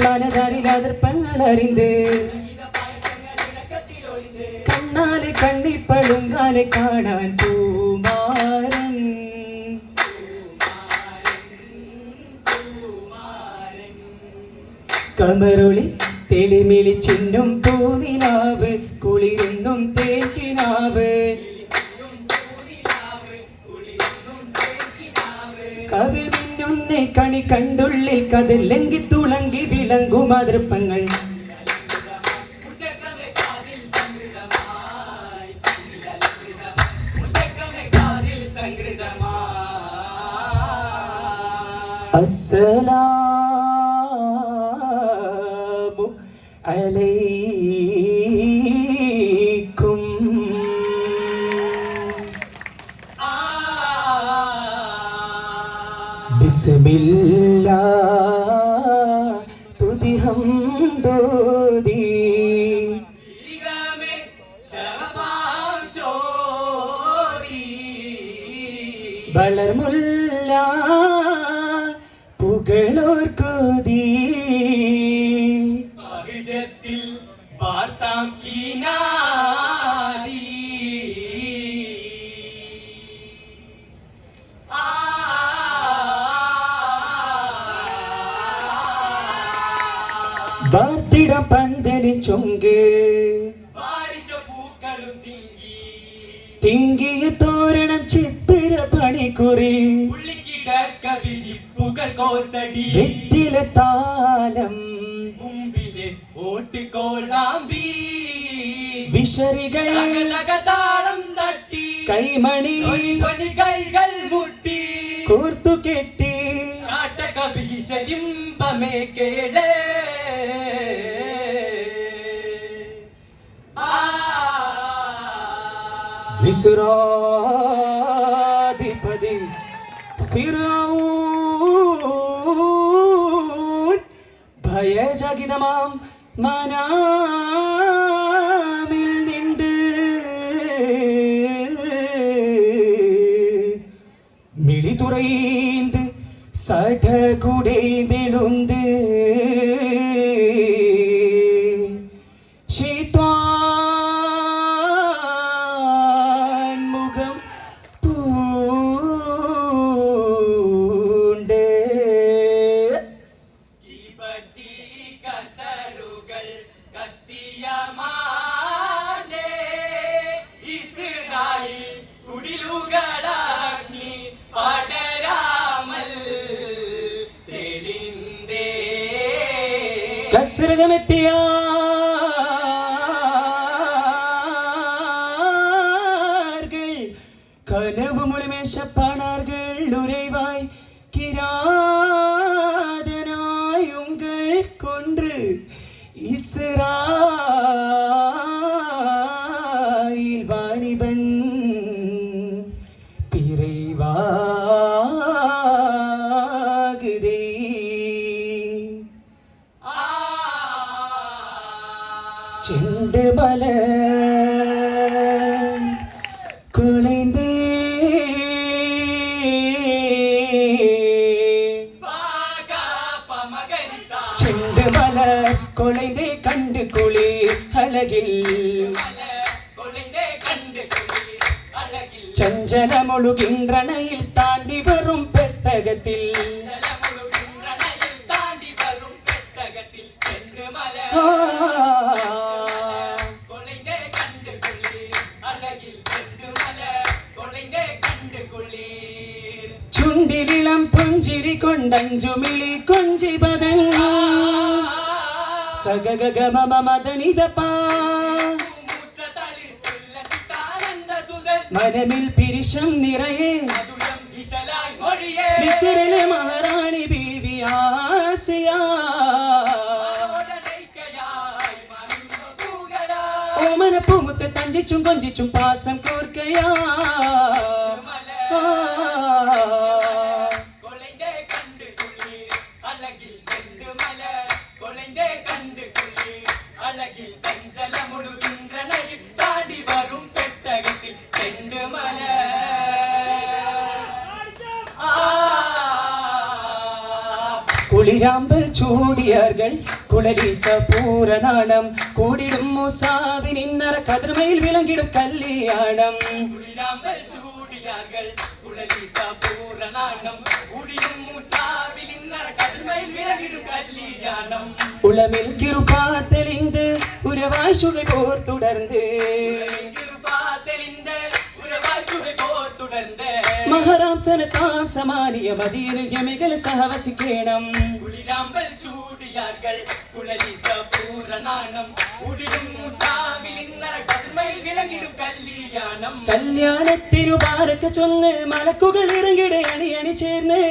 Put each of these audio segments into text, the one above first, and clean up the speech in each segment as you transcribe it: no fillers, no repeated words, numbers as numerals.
മനതാരിൽ അതിർപ്പങ്ങൾ അറിந்து കണ്ണാലെ കണ്ണിപ്പഴുങ്കാലെ കാണാൻ പൂമാരൻ കമറുളി തെളിമിളി ചിന്നും പൂനിലാവ് കുളിരുന്നും തേക്കിനാവ് കവിൾ മിന്നുന്നെ കണി കണ്ടുള്ളിൽ കതിർലെങ്കി തുളങ്കി വിളങ്ങും അതിർപ്പങ്ങൾ അസ്സലാമു അലൈക്കും ബിസ്മില്ലാഹ് തുതി ഹംദോദി വളർമുല്ല പുകളോർക്കോതി ബഹുജത്തിൽ വാർത്താം കീനാദി വാർത്തിടം പന്തലിൻ ചൊങ്ക് പൂക്കളും തിങ്ങി തിങ്കിയ തോരണം ചിത്തിര പണിക്കുറി വിരിപ്പുകൾ കോസടി വെറ്റില താലം മുമ്പിലെ ഓട്ടുകോളാമ്പി വിശറികൾ താളം തട്ടി കൈമണി കൈകൾ മുട്ടി കോർത്തു കെട്ടി കാട്ടകവിശരിമ്പമേ കേളേ മിസ്രാധിപതി ഫിറഔൻ ഭയജാഗിതമാം മനാമിൽ നിണ്ട് മിഴി തുറൈந்து സടകുടൈന്തെഴുந்து கசரகமெத்தியார்கள் கனவு மொழிமேஷப்பானார்கள் உரைவாய் கிராதனாய் உங்கள் கொன்று இஸ்ராயில் வாணிபன் பிறைவாகுதே செண்டு மலர் குலைந்து செண்டு மலர் குலைந்து கண்டு குளிர் அழகில் சஞ்சலமொழுகின்றனையில் தாண்டி வரும் பெட்டகத்தில் ചുണ്ടിലിളം പുഞ്ചിരി കൊണ്ടഞ്ചുമിളി കൊഞ്ചിപതൻ സഗഗമമ മദനിതപാ മനമിൽ പിരിശം നിറയെ മിസ്രിലെ മഹാറാണി ബീവി ആസിയ ഓമനപ്പൂമുത്തെ തഞ്ചിച്ചും കൊഞ്ചിച്ചും പാസം കോർക്കയാ കുളിരാമ്പൽ ചൂടിയാர்கள் കുളലീസ പൂരനാണം കൂടിടും മൂസാവിൻ ഇന്നറ കതിർമയിൽ വിളങ്ങിടും കല്യാണം കുളിരാമ്പൽ ചൂടിയാர்கள் കുഴലീസ പൂരനാണം കൂടിടും മൂസാവിൻ ഇന്നറ കതിർമയിൽ വിളങ്ങിടും കല്യാണം ഉളമിൽ കിറുപാ തെളിந்து ഉരവാய் சுகை போர் தொடர்ந்து மகராம் சனதாம் சமானிய மதியில் எமைகள் சகவசிக்கேணம் குளிராம்பல் சூடியார்கள் குழலீச பூரநாணம் உடிடும் மூசாவில் இன்னற கண்மையில் விளங்கிடும் கல்யாணம் കല്യാണത്തിനു പാരക്ക ചൊന്ന് മലക്കുകൾ ഇറങ്ങിട അണി അണി ചേർന്ന്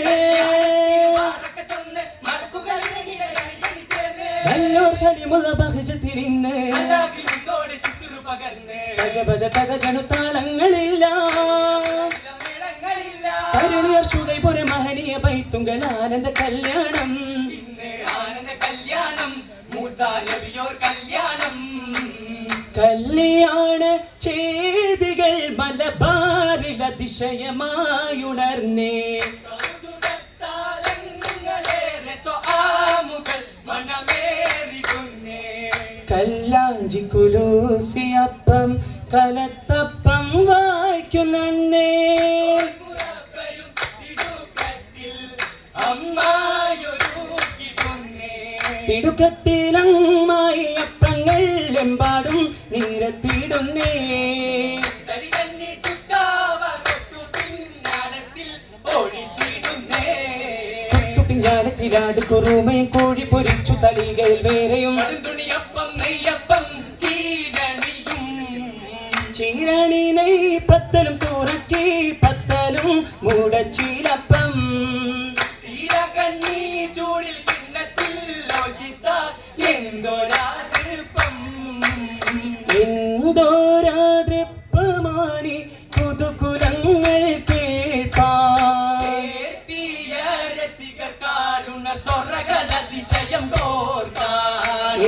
നല്ലോർ കലിമുള്ള ബഹജത്തിലിന്ന് ഭജ ഭജ തകജനു താളങ്ങളില്ല കരുണിയർ സുഖൈ പുര മഹനീയ ബൈത്തുങ്കൾ ആനന്ദ കല്യാണം ആനന്ദ കല്യാണം മൂസാ നബിയോർ കല്യാണം കല്യാണ ചേതികൾ മലബാറിൽ അതിശയമായുണർന്നേ കല്ലാഞ്ചി കുലൂസിയപ്പം കലത്തപ്പം വായിക്കുന്നേ തിടുക്കത്തിലമ്മായി അപ്പങ്ങൾ എമ്പാടും നീരത്തിടുന്നേ ാട് കുറുമയും കോഴി പൊരിച്ചു തളികയിൽ വേറെയും ചീരണി നെയ് പത്തലും തുറക്കി പത്തലും മൂടച്ചീലപ്പം ചൂടിൽ കിണ്ണത്തിൽ എന്തോരാതൃപ്പമാണി പുതുകുലങ്ങൾ കേൾപ്പാൻ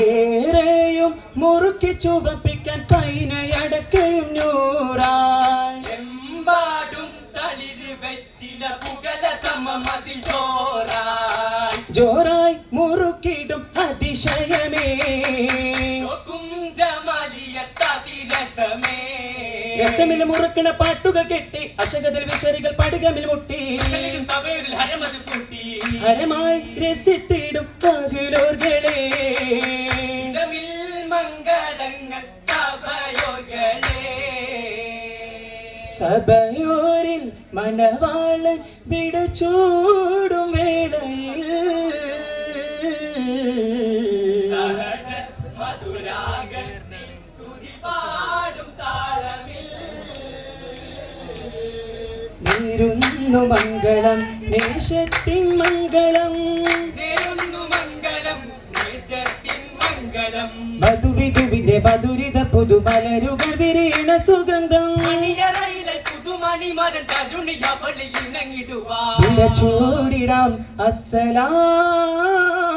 ഏറെയും മുറുക്കി ചുവപ്പിക്കാൻ പൈനയടക്കയും നൂറാൻ എമ്പാടും തളിര് വെറ്റില പുകല സമമതിൽ ചോറാൻ ജോറായി മുറുക്കിടും അതിശയമേ രസമിൽ മുറുക്കണ പാട്ടുകൾ കെട്ടി അശകതിൽ വിശറികൾ പടുകമിൽ മുട്ടി ഹരമായി രസിത്തിടും പകലോർകളെ മംഗളങ്ങൾ സഭയോരിൽ മണവാളൻ വിടചൂടും വേളയിൽ മധുരാഗത്തിൽ തുതിപാടും താളമിൽ നേരുന്നു മംഗളം നേശത്തിൻ മംഗളം നേരുന്നു മംഗളം ദേശത്തിൻ മംഗളം മധുവിധുവിന്റെ മധുരിത പുതുമലരുകൾ വിരീണ സുഗന്ധം മണിയറയിലെ പുതുമണി മരം തരുണിയ പള്ളിയിൽ നങ്ങിടുവാ ചൂടിടാം അസ്സലാം